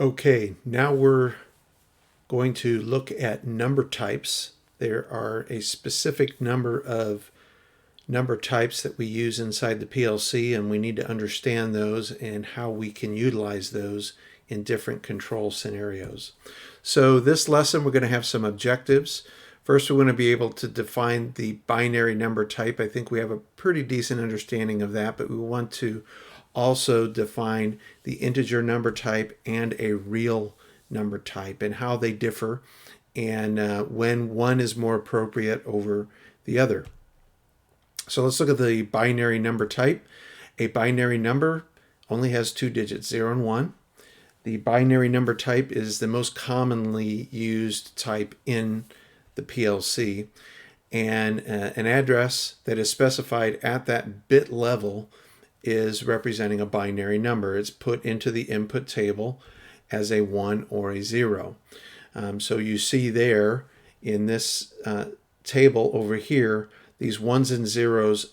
Okay, now we're going to look at number types. There are a specific number of number types that we use inside the PLC, and we need to understand those and how we can utilize those in different control scenarios. So this lesson, we're going to have some objectives. First, we're going to be able to define the binary number type. I think we have a pretty decent understanding of that, but we want to also define the integer number type and a real number type and how they differ and when one is more appropriate over the other. So let's look at the binary number type. A binary number only has two digits, 0 and 1. The binary number type is the most commonly used type in the PLC, and an address that is specified at that bit level is representing a binary number. It's put into the input table as a 1 or a 0. So you see there in this table over here, these 1s and 0s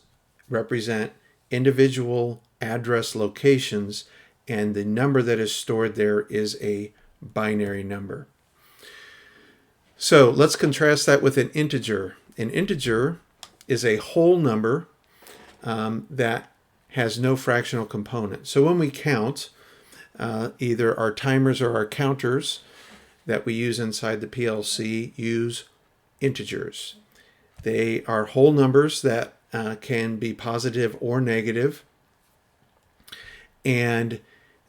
represent individual address locations, and the number that is stored there is a binary number. So let's contrast that with an integer. An integer is a whole number that has no fractional component. So when we count, either our timers or our counters that we use inside the PLC use integers. They are whole numbers that can be positive or negative, and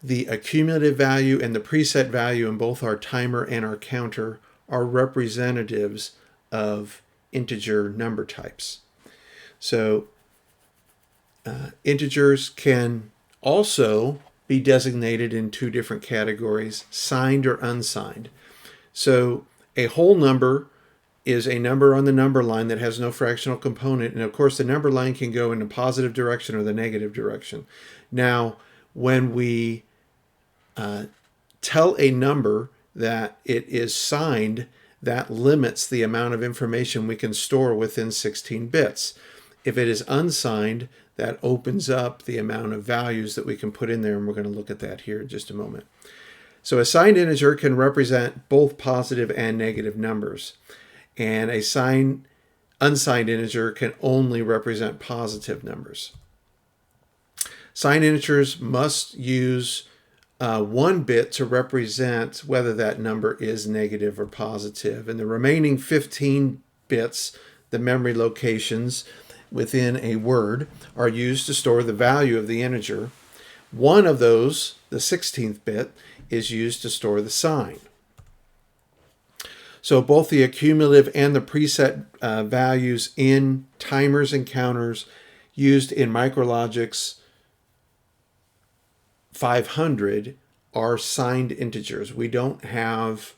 the accumulative value and the preset value in both our timer and our counter are representatives of integer number types. So integers can also be designated in two different categories, signed or unsigned. So a whole number is a number on the number line that has no fractional component, and of course the number line can go in the positive direction or the negative direction. Now, when we tell a number that it is signed, that limits the amount of information we can store within 16 bits. If it is unsigned, that opens up the amount of values that we can put in there, and we're going to look at that here in just a moment. So a signed integer can represent both positive and negative numbers, and a unsigned integer can only represent positive numbers. Signed integers must use 1 bit to represent whether that number is negative or positive, and the remaining 15 bits, the memory locations within a word, are used to store the value of the integer. One of those, the 16th bit, is used to store the sign. So both the accumulative and the preset values in timers and counters used in MicroLogic's 500 are signed integers. We don't have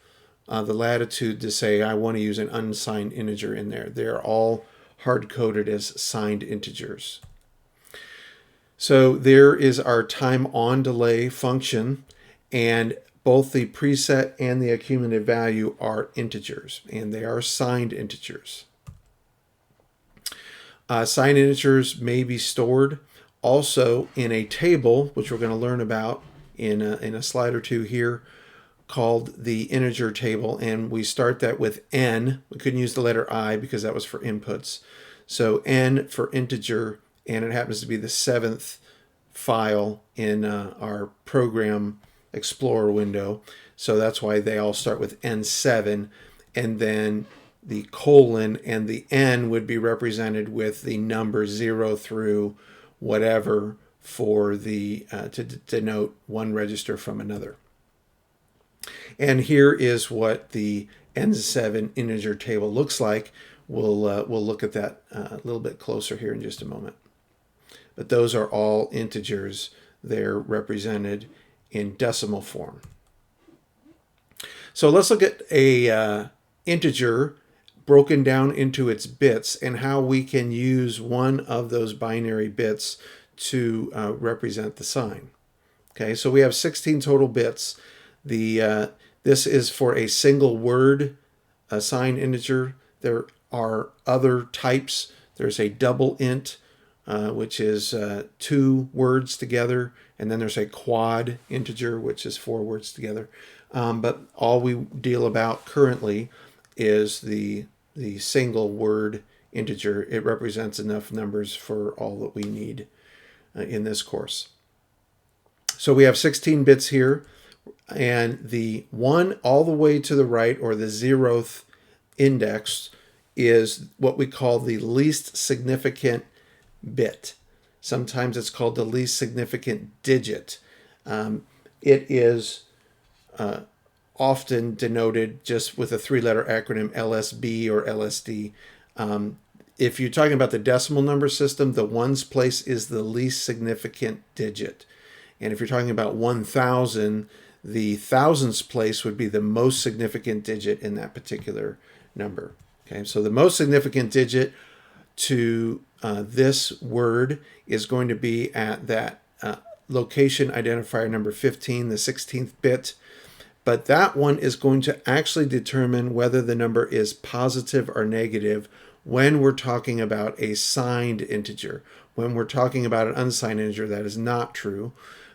the latitude to say I want to use an unsigned integer in there. They're all hard-coded as signed integers. So there is our time on delay function, and both the preset and the accumulative value are integers, and they are signed integers. Signed integers may be stored also in a table, which we're going to learn about in a slide or two here, called the integer table, and we start that with n. We couldn't use the letter I because that was for inputs. So n for integer, and it happens to be the 7th file in our program Explorer window. So that's why they all start with N7, and then the colon and the N would be represented with the number 0 through whatever for the to denote one register from another. And here is what the N7 integer table looks like. We'll look at that a little bit closer here in just a moment. But those are all integers. They're represented in decimal form. So let's look at a integer broken down into its bits and how we can use one of those binary bits to represent the sign. Okay, so we have 16 total bits. This is for a single word signed integer. There are other types. There's a double int, which is 2 words together, and then there's a quad integer, which is 4 words together. But all we deal about currently is the single word integer. It represents enough numbers for all that we need in this course. So we have 16 bits here, and the 1 all the way to the right, or the 0th index, is what we call the least significant bit. Sometimes it's called the least significant digit. It is often denoted just with a 3-letter acronym, LSB or LSD. If you're talking about the decimal number system, the ones place is the least significant digit. And if you're talking about 1,000, the thousands place would be the most significant digit in that particular number. Okay, so the most significant digit to this word is going to be at that location identifier number 15, the 16th bit. But that one is going to actually determine whether the number is positive or negative when we're talking about a signed integer. When we're talking about an unsigned integer, that is not true.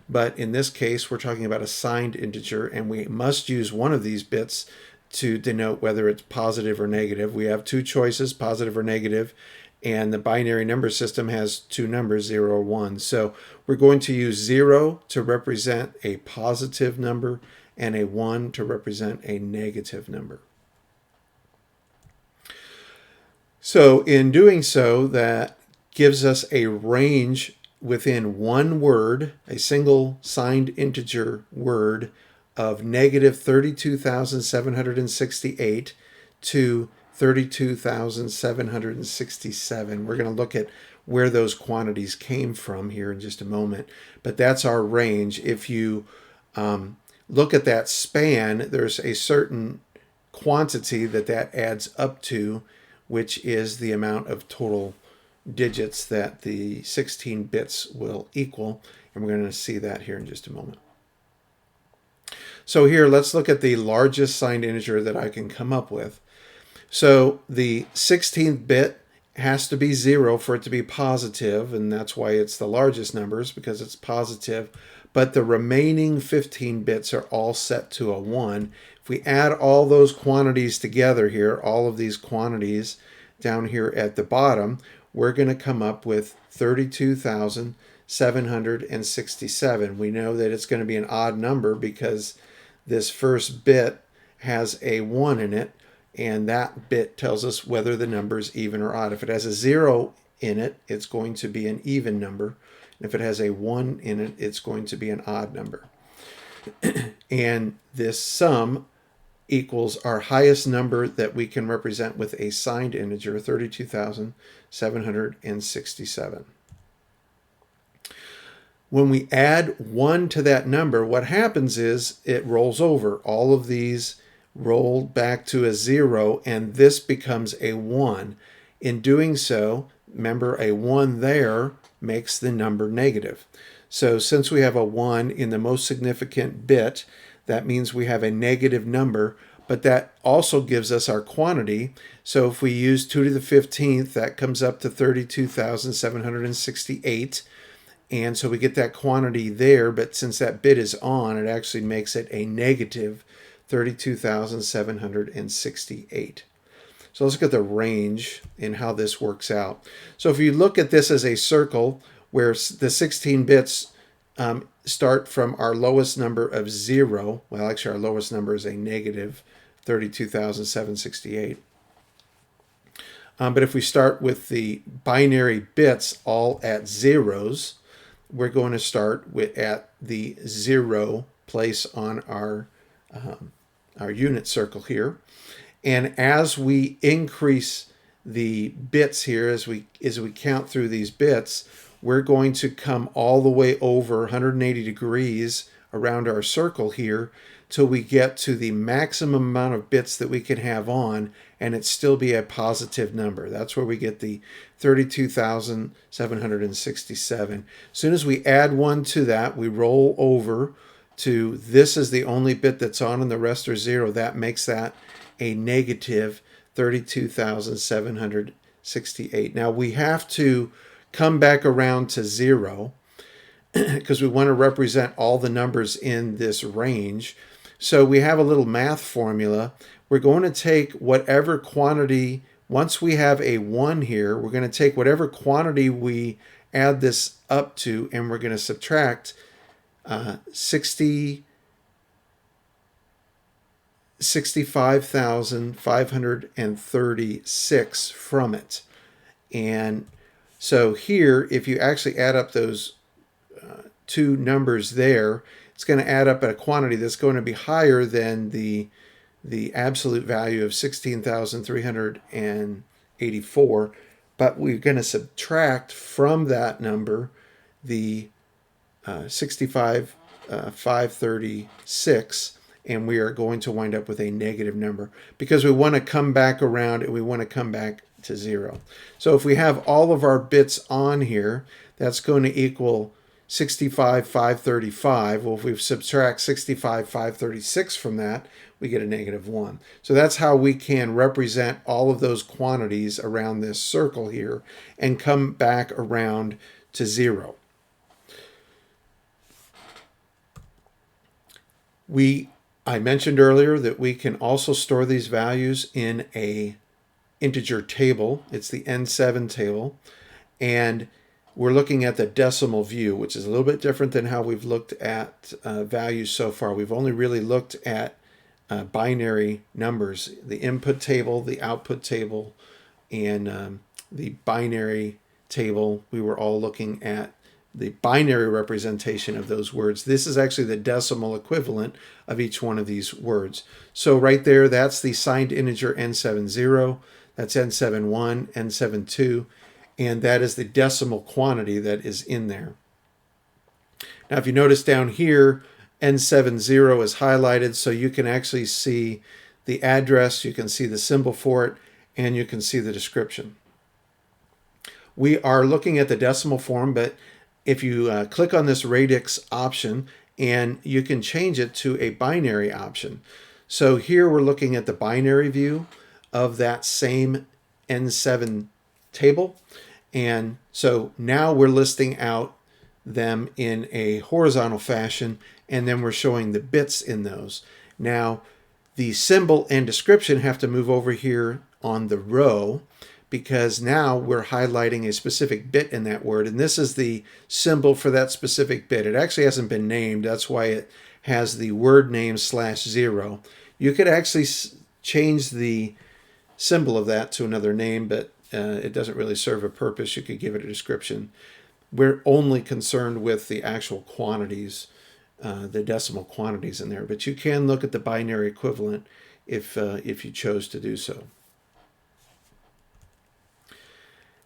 But in this case, we're talking about a signed integer, and we must use one of these bits to denote whether it's positive or negative. We have 2 choices, positive or negative, and the binary number system has 2 numbers, 0 or 1. So we're going to use 0 to represent a positive number and a 1 to represent a negative number. So in doing so, that gives us a range within one word, a single signed integer word, of negative 32,768 to 32,767. We're going to look at where those quantities came from here in just a moment, but that's our range. If you look at that span, there's a certain quantity that adds up to, which is the amount of total digits that the 16 bits will equal, and we're going to see that here in just a moment. So here, let's look at the largest signed integer that I can come up with. So the 16th bit has to be 0 for it to be positive, and that's why it's the largest numbers, because it's positive. But the remaining 15 bits are all set to a 1. If we add all those quantities together here, all of these quantities down here at the bottom, we're going to come up with 32,767. We know that it's going to be an odd number because this first bit has a 1 in it, and that bit tells us whether the number is even or odd. If it has a 0 in it, it's going to be an even number. If it has a 1 in it, it's going to be an odd number. And this sum equals our highest number that we can represent with a signed integer, 32,767. When we add 1 to that number, what happens is it rolls over. All of these roll back to a 0, and this becomes a 1. In doing so, remember, a 1 there makes the number negative. So since we have a 1 in the most significant bit, that means we have a negative number, but that also gives us our quantity. So if we use 2 to the 15th, that comes up to 32,768. And so we get that quantity there, but since that bit is on, it actually makes it a negative 32,768. So let's look at the range and how this works out. So if you look at this as a circle where the 16 bits start from our lowest number of 0, well, actually our lowest number is a negative 32,768. But if we start with the binary bits all at zeros, we're going to start at the 0 place on our unit circle here. And as we increase the bits here, as we count through these bits, we're going to come all the way over 180 degrees around our circle here till we get to the maximum amount of bits that we can have on, and it still be a positive number. That's where we get the 32,767. As soon as we add 1 to that, we roll over to this is the only bit that's on and the rest are 0. That makes that a negative 32,768. Now we have to come back around to 0 because we want to represent all the numbers in this range. So we have a little math formula. We're going to take whatever quantity, once we have a 1 here, we're going to take whatever quantity we add this up to, and we're going to subtract 65,536 from it. And so here, if you actually add up those two numbers there, it's going to add up at a quantity that's going to be higher than the absolute value of 16,384, but we're going to subtract from that number the 65,536, and we are going to wind up with a negative number because we want to come back around and we want to come back to 0. So if we have all of our bits on here, that's going to equal 65,535. Well, if we subtract 65,536 from that, we get a negative 1. So that's how we can represent all of those quantities around this circle here and come back around to 0. I mentioned earlier that we can also store these values in a integer table. It's the N7 table, and we're looking at the decimal view, which is a little bit different than how we've looked at values so far. We've only really looked at binary numbers, the input table, the output table, and the binary table. We were all looking at the binary representation of those words. This is actually the decimal equivalent of each one of these words. So right there, that's the signed integer N70, that's N71, N72, and that is the decimal quantity that is in there. Now, if you notice down here, N70 is highlighted, so you can actually see the address, you can see the symbol for it, and you can see the description. We are looking at the decimal form, but if you click on this radix option, and you can change it to a binary option. So here we're looking at the binary view of that same N7 table. And so now we're listing out them in a horizontal fashion, and then we're showing the bits in those. Now, the symbol and description have to move over here on the row, because now we're highlighting a specific bit in that word, and this is the symbol for that specific bit. It actually hasn't been named. That's why it has the word name /0. You could actually change the symbol of that to another name, but it doesn't really serve a purpose. You could give it a description. We're only concerned with the actual quantities, the decimal quantities in there, but you can look at the binary equivalent if you chose to do so.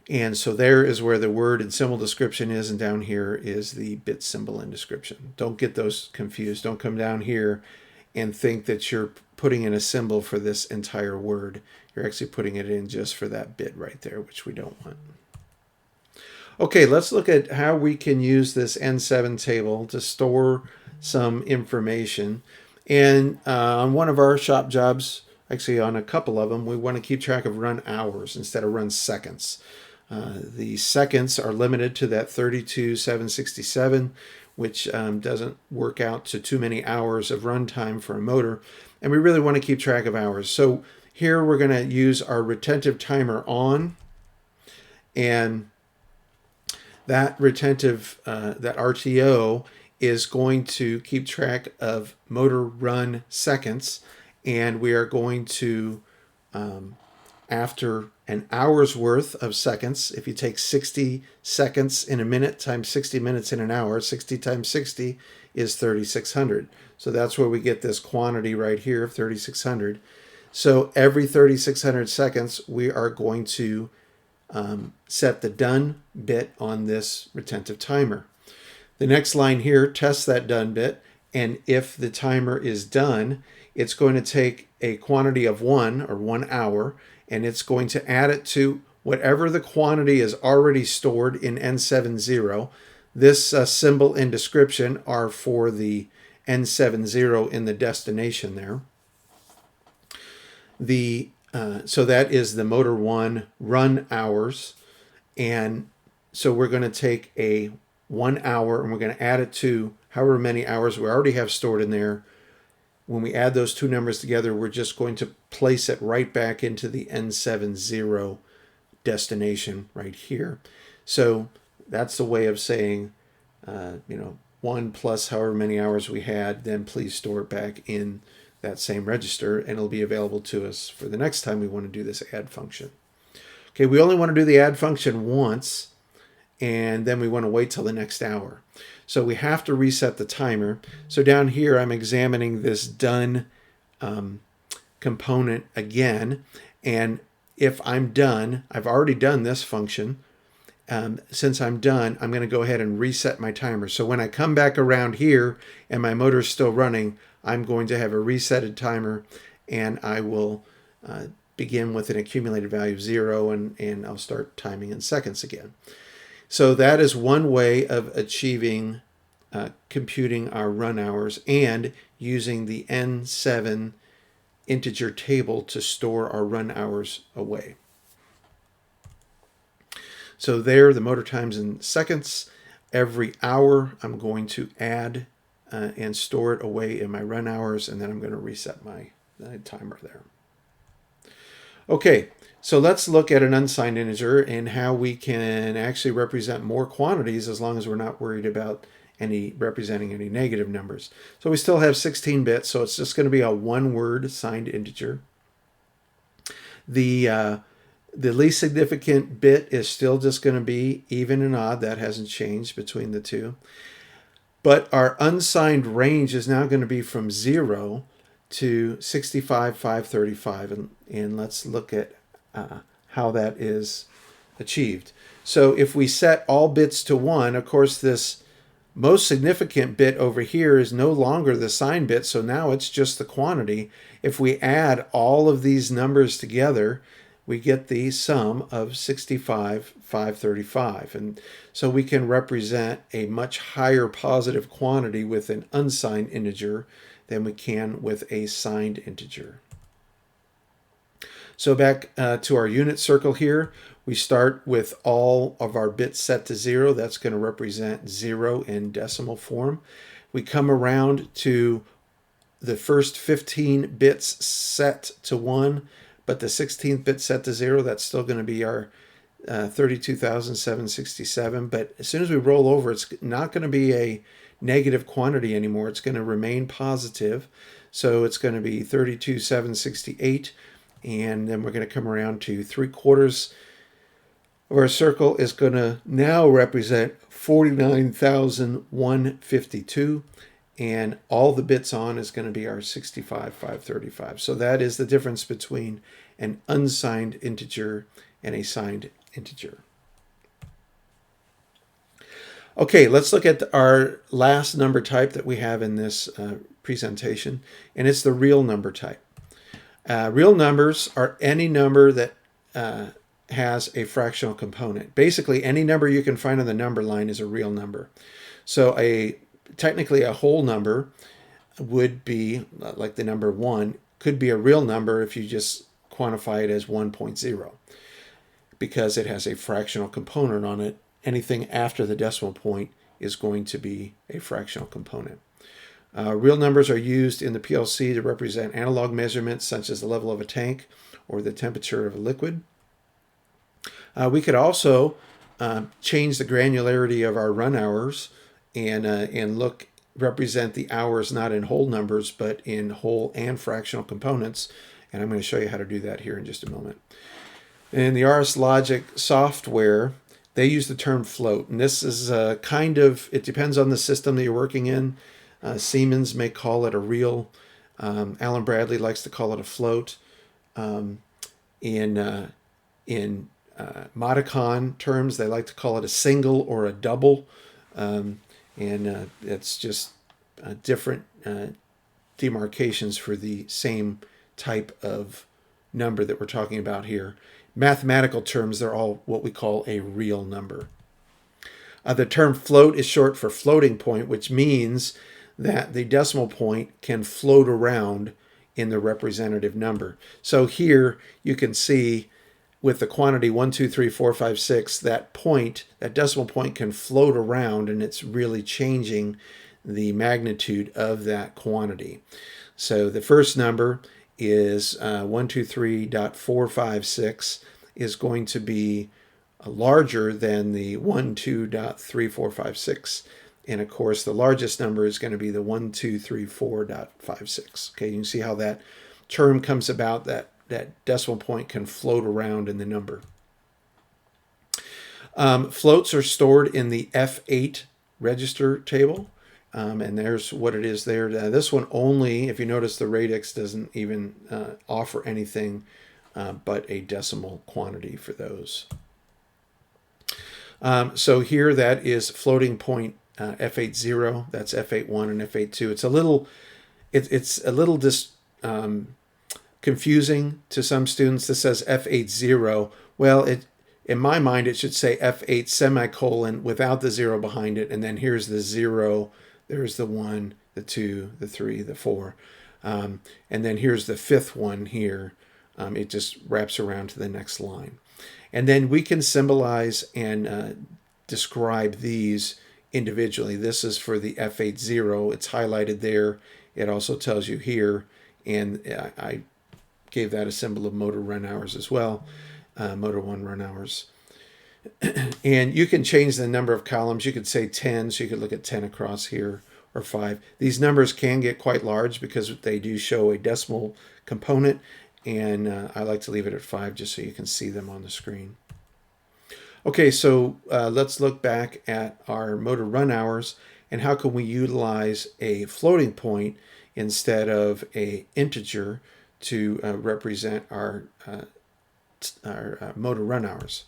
And so there is where the word and symbol description is, and down here is the bit symbol and description. Don't get those confused. Don't come down here and think that you're putting in a symbol for this entire word. You're actually putting it in just for that bit right there, which we don't want. Okay, let's look at how we can use this N7 table to store some information. And on one of our shop jobs, actually on a couple of them, we want to keep track of run hours instead of run seconds. The seconds are limited to that 32,767, which doesn't work out to too many hours of runtime for a motor. And we really want to keep track of hours. So here we're going to use our retentive timer on, and that retentive, that RTO is going to keep track of motor run seconds, and we are going to, after an hour's worth of seconds, if you take 60 seconds in a minute times 60 minutes in an hour, 60 times 60 is 3,600. So that's where we get this quantity right here of 3,600. So every 3,600 seconds, we are going to set the done bit on this retentive timer. The next line here tests that done bit, and if the timer is done, it's going to take a quantity of 1 or 1 hour, and it's going to add it to whatever the quantity is already stored in N70. This symbol and description are for the N70 in the destination there. So that is the motor 1 run hours, and so we're going to take a 1 hour, and we're going to add it to however many hours we already have stored in there. When we add those two numbers together, we're just going to place it right back into the N70 destination right here. So that's the way of saying, 1 plus however many hours we had, then please store it back in that same register, and it'll be available to us for the next time we want to do this add function. Okay, we only want to do the add function once, and then we want to wait till the next hour. So we have to reset the timer. So down here, I'm examining this done component again, and if I'm done, I've already done this function. Since I'm done, I'm going to go ahead and reset my timer. So when I come back around here and my motor is still running, I'm going to have a resetted timer, and I will begin with an accumulated value of 0, and I'll start timing in seconds again. So that is one way of achieving computing our run hours and using the N7 integer table to store our run hours away. So there, the motor time's in seconds. Every hour, I'm going to add and store it away in my run hours, and then I'm going to reset my timer there. Okay, so let's look at an unsigned integer and how we can actually represent more quantities as long as we're not worried about representing any negative numbers. So we still have 16 bits, so it's just going to be a one-word signed integer. The least significant bit is still just going to be even and odd. That hasn't changed between the two. But our unsigned range is now going to be from 0 to 65,535. And let's look at how that is achieved. So if we set all bits to 1, of course, this most significant bit over here is no longer the signed bit, so now it's just the quantity. If we add all of these numbers together, we get the sum of 65,535. And so we can represent a much higher positive quantity with an unsigned integer than we can with a signed integer. So back to our unit circle here, we start with all of our bits set to 0. That's going to represent 0 in decimal form. We come around to the first 15 bits set to 1. But the 16th bit set to 0, that's still going to be our 32,767. But as soon as we roll over, it's not going to be a negative quantity anymore. It's going to remain positive. So it's going to be 32,768. And then we're going to come around to 3/4 of our circle is going to now represent 49,152. And all the bits on is going to be our 65,535. So that is the difference between an unsigned integer and a signed integer. Okay, let's look at our last number type that we have in this presentation, and it's the real number type. Real numbers are any number that has a fractional component. Basically, any number you can find on the number line is a real number. So technically a whole number would be, like the number 1, could be a real number if you just quantify it as 1.0 because it has a fractional component on it. Anything after the decimal point is going to be a fractional component. Real numbers are used in the PLC to represent analog measurements such as the level of a tank or the temperature of a liquid. We could also change the granularity of our run hours and represent the hours not in whole numbers but in whole and fractional components, and I'm going to show you how to do that here in just a moment. In the RS Logic software, they use the term float, and this is it depends on the system that you're working in. Siemens may call it a reel. Alan Bradley likes to call it a float. In Modicon terms, they like to call it a single or a double. It's just different demarcations for the same type of number that we're talking about here. Mathematical terms, they're all what we call a real number. The term float is short for floating point, which means that the decimal point can float around in the representative number. So here you can see with the quantity 1, 2, 3, 4, 5, 6, that point, that decimal point can float around, and it's really changing the magnitude of that quantity. So the first number is 123.456 is going to be larger than the 12.3456. And of course, the largest number is going to be the 1234.56. Okay, you can see how that term comes about, that decimal point can float around in the number. Floats are stored in the F8 register table. And there's what it is there. This one only, if you notice, the radix doesn't even offer anything but a decimal quantity for those. So here that is floating point F80. That's F81 and F82. It's a little, confusing to some students. This says F80. Well, in my mind, it should say F8 semicolon without the 0 behind it, and then here's the 0. There's the 1, the 2, the 3, the 4. And then here's the 5th one here. It just wraps around to the next line. And then we can symbolize and describe these individually. This is for the F80. It's highlighted there. It also tells you here. And I gave that a symbol of motor run hours as well. Motor 1 run hours. And you can change the number of columns. You could say 10, so you could look at 10 across here, or 5. These numbers can get quite large because they do show a decimal component, and I like to leave it at 5 just so you can see them on the screen. Okay, so let's look back at our motor run hours and how can we utilize a floating point instead of an integer to represent our motor run hours.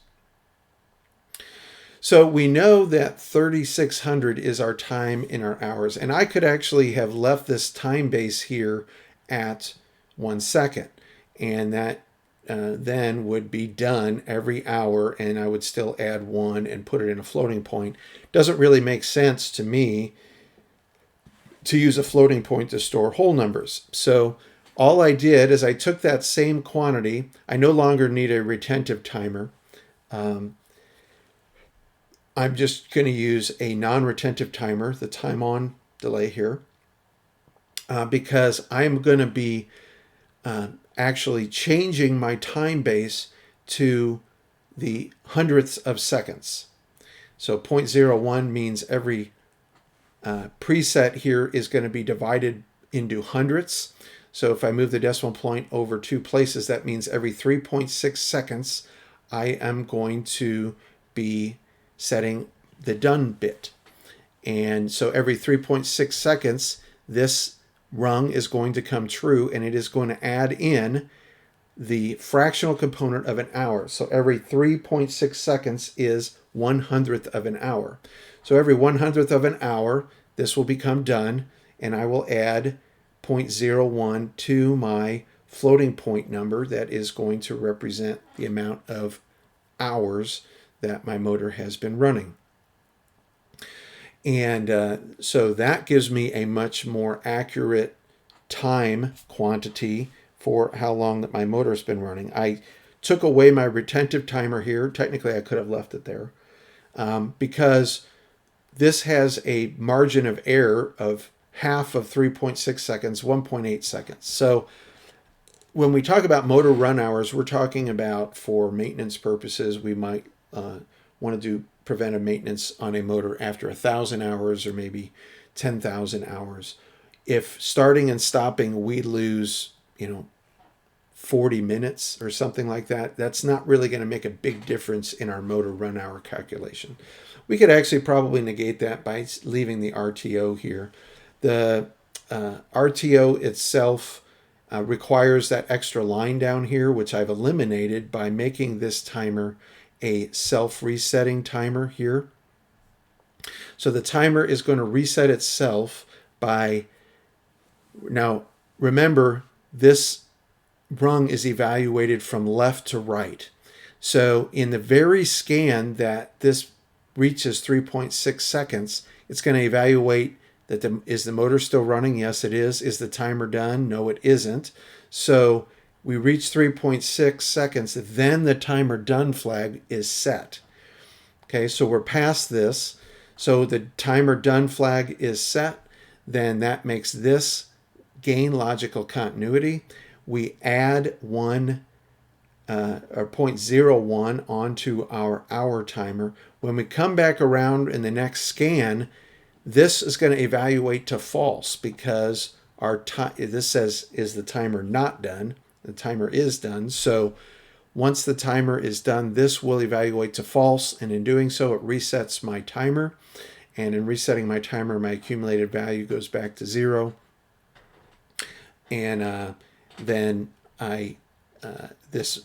So we know that 3600 is our time in our hours, and I could actually have left this time base here at 1 second, and that then would be done every hour, and I would still add 1 and put it in a floating point. Doesn't really make sense to me to use a floating point to store whole numbers. So all I did is I took that same quantity. I no longer need a retentive timer. I'm just going to use a non-retentive timer, the time on delay here, because I'm going to be actually changing my time base to the hundredths of seconds. So 0.01 means every preset here is going to be divided into hundredths. So if I move the decimal point over 2 places, that means every 3.6 seconds, I am going to be setting the done bit. And so every 3.6 seconds, this rung is going to come true, and it is going to add in the fractional component of an hour. So every 3.6 seconds is 1/100th of an hour. So every 1/100th of an hour, this will become done, and I will add 0.01 to my floating point number that is going to represent the amount of hours that my motor has been running. And so that gives me a much more accurate time quantity for how long that my motor has been running. I took away my retentive timer here. Technically, I could have left it there because this has a margin of error of half of 3.6 seconds, 1.8 seconds. So when we talk about motor run hours, we're talking about for maintenance purposes, we might want to do preventive maintenance on a motor after 1,000 hours or maybe 10,000 hours. If starting and stopping we lose, 40 minutes or something like that, that's not really going to make a big difference in our motor run hour calculation. We could actually probably negate that by leaving the RTO here. The RTO itself requires that extra line down here, which I've eliminated by making this timer a self-resetting timer here. So the timer is going to reset itself by, now remember, this rung is evaluated from left to right. So in the very scan that this reaches 3.6 seconds, it's going to evaluate that is the motor still running? Yes, it is. Is the timer done? No, it isn't. So we reach 3.6 seconds, then the timer done flag is set. Okay, so we're past this. So the timer done flag is set. Then that makes this gain logical continuity. We add one or 0.01 onto our hour timer. When we come back around in the next scan, this is going to evaluate to false because this says, is the timer not done? The timer is done. So once the timer is done, this will evaluate to false, and in doing so, it resets my timer. And in resetting my timer, my accumulated value goes back to 0. And then this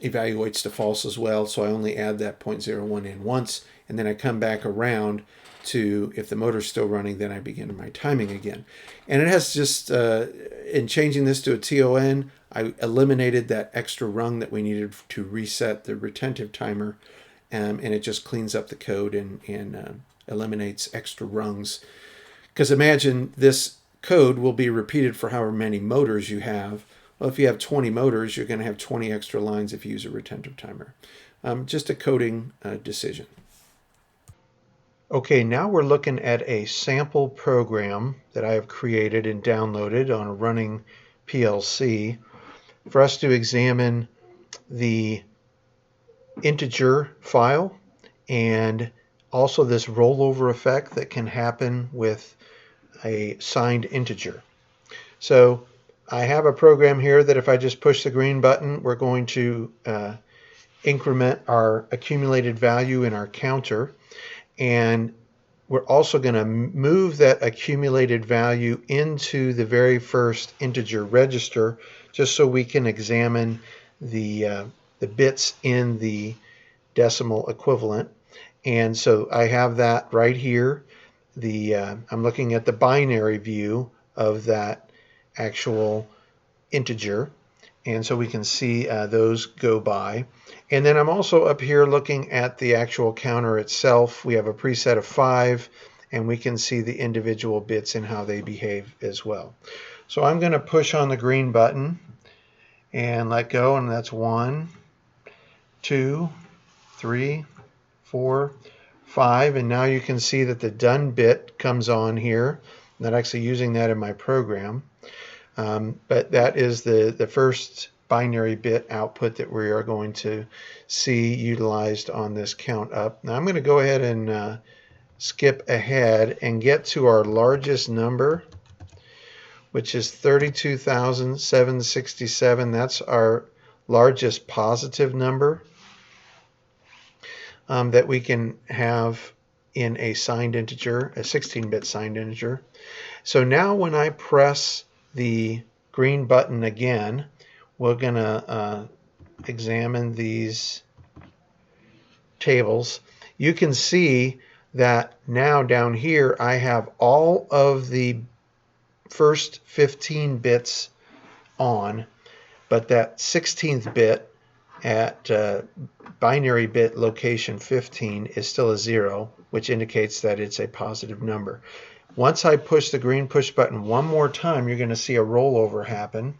evaluates to false as well, so I only add that 0.01 in once, and then I come back around to, if the motor's still running, then I begin my timing again. And it has just, in changing this to a TON, I eliminated that extra rung that we needed to reset the retentive timer, and it just cleans up the code and eliminates extra rungs. Because imagine this code will be repeated for however many motors you have. Well, if you have 20 motors, you're going to have 20 extra lines if you use a retentive timer. Just a coding decision. Okay, now we're looking at a sample program that I have created and downloaded on a running PLC for us to examine the integer file and also this rollover effect that can happen with a signed integer. So I have a program here that if I just push the green button, we're going to increment our accumulated value in our counter, and we're also going to move that accumulated value into the very first integer register just so we can examine the bits in the decimal equivalent. And so I have that right here. I'm looking at the binary view of that actual integer, and so we can see those go by. And then I'm also up here looking at the actual counter itself. We have a preset of 5, and we can see the individual bits and how they behave as well. So I'm going to push on the green button and let go, and that's 1, 2, 3, 4, 5, and now you can see that the done bit comes on here. I'm not actually using that in my program, but that is the first binary bit output that we are going to see utilized on this count up. Now I'm going to go ahead and skip ahead and get to our largest number, which is 32,767. That's our largest positive number that we can have in a signed integer, a 16-bit signed integer. So now when I press the green button again, we're going to examine these tables. You can see that now down here I have all of the first 15 bits on, but that 16th bit at binary bit location 15 is still a 0, which indicates that it's a positive number. Once I push the green push button one more time, you're going to see a rollover happen.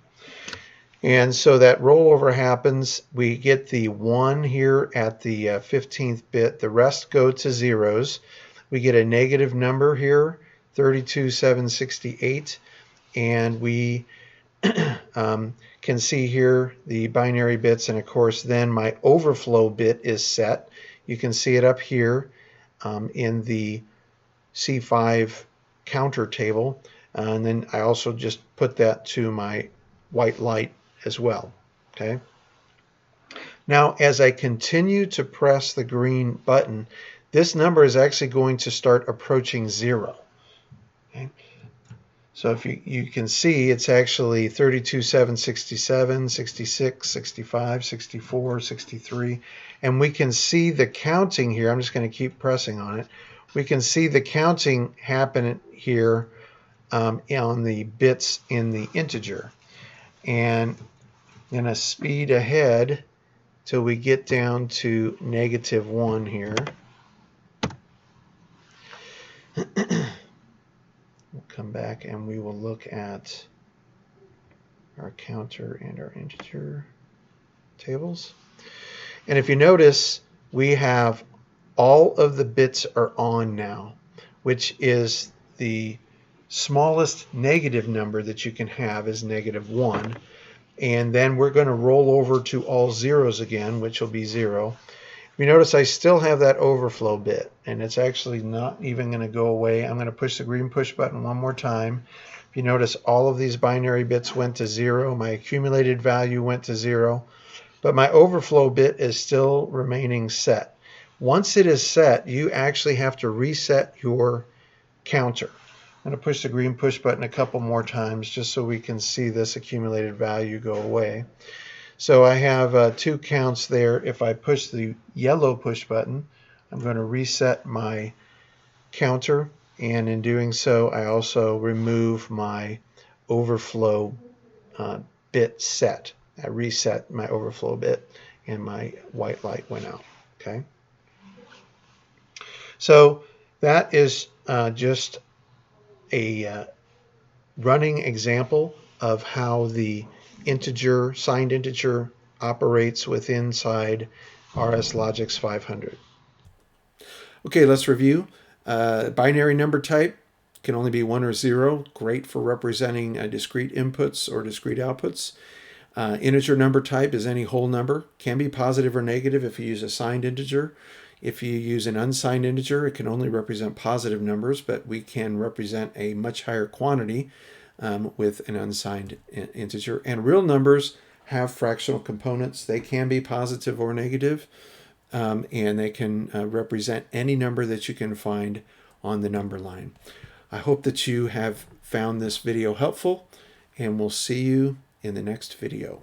And so that rollover happens, we get the 1 here at the 15th bit. The rest go to zeros. We get a negative number here, 32,768, and we can see here the binary bits, and of course then my overflow bit is set. You can see it up here in the C5 counter table, and then I also just put that to my white light as well. Okay. Now as I continue to press the green button, this number is actually going to start approaching 0. Okay. So if you can see, it's actually 32,767, 66, 65, 64, 63, and we can see the counting here. I'm just going to keep pressing on it. We can see the counting happen here on the bits in the integer. And I'm going to speed ahead till we get down to -1 here. We'll come back and we will look at our counter and our integer tables. And if you notice, we have all of the bits are on now, which is the smallest negative number that you can have is -1. And then we're going to roll over to all zeros again, which will be 0. You notice I still have that overflow bit, and it's actually not even going to go away. I'm going to push the green push button one more time. If you notice, all of these binary bits went to 0. My accumulated value went to 0, but my overflow bit is still remaining set. Once it is set, you actually have to reset your counter. I'm going to push the green push button a couple more times just so we can see this accumulated value go away. So I have 2 counts there. If I push the yellow push button, I'm going to reset my counter, and in doing so, I also remove my overflow bit set. I reset my overflow bit, and my white light went out. Okay. So that is just a running example of how the integer, signed integer, operates within inside RSLogix 500. Okay, let's review. Binary number type can only be 1 or 0. Great for representing discrete inputs or discrete outputs. Integer number type is any whole number. Can be positive or negative if you use a signed integer. If you use an unsigned integer, it can only represent positive numbers, but we can represent a much higher quantity with an unsigned integer. And real numbers have fractional components. They can be positive or negative, and they can represent any number that you can find on the number line. I hope that you have found this video helpful, and we'll see you in the next video.